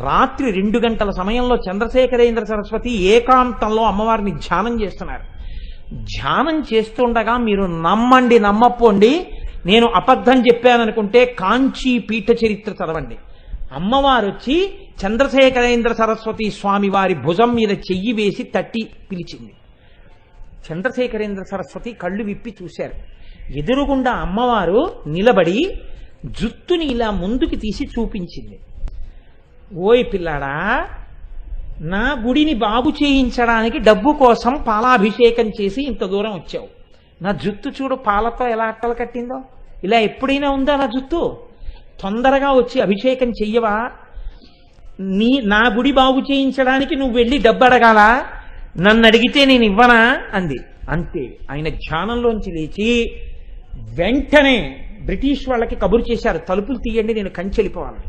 రాత్రి 2 గంటల సమయంలో చంద్రశేఖరేంద్ర సరస్వతి ఏకాంతంలో అమ్మవారిని ధ్యానం చేస్తున్నారు. ధ్యానం చేస్తుండగా మీరు నమ్మండి నమ్మపోండి, నేను అబద్ధం చెప్పాననుకుంటే కాంచీ పీఠ చరిత్ర చదవండి. అమ్మవారు వచ్చి చంద్రశేఖరేంద్ర సరస్వతి స్వామి వారి భుజం మీద చెయ్యి వేసి తట్టి పిలిచింది. చంద్రశేఖరేంద్ర సరస్వతి కళ్ళు విప్పి చూశారు. ఎదురుగుండా అమ్మవారు నిలబడి జుత్తుని ఇలా ముందుకు తీసి చూపించింది. ఓయ్ పిల్లాడా, నా గుడిని బాగు చేయించడానికి డబ్బు కోసం పాలాభిషేకం చేసి ఇంత దూరం వచ్చావు. నా జుత్తు చూడు పాలతో ఎలా అట్టలు కట్టిందో. ఇలా ఎప్పుడైనా ఉందా నా జుత్తు? తొందరగా వచ్చి అభిషేకం చెయ్యవా? నా గుడి బాగు చేయించడానికి నువ్వు వెళ్ళి డబ్బు అడగాల? నన్ను అడిగితే నేను ఇవ్వనా అంది. అంతే. ఆయన ధ్యానంలోంచి లేచి వెంటనే బ్రిటిష్ వాళ్ళకి కబురు చేశారు, తలుపులు తీయండి, నేను కంచె వెళ్ళిపోవాలి.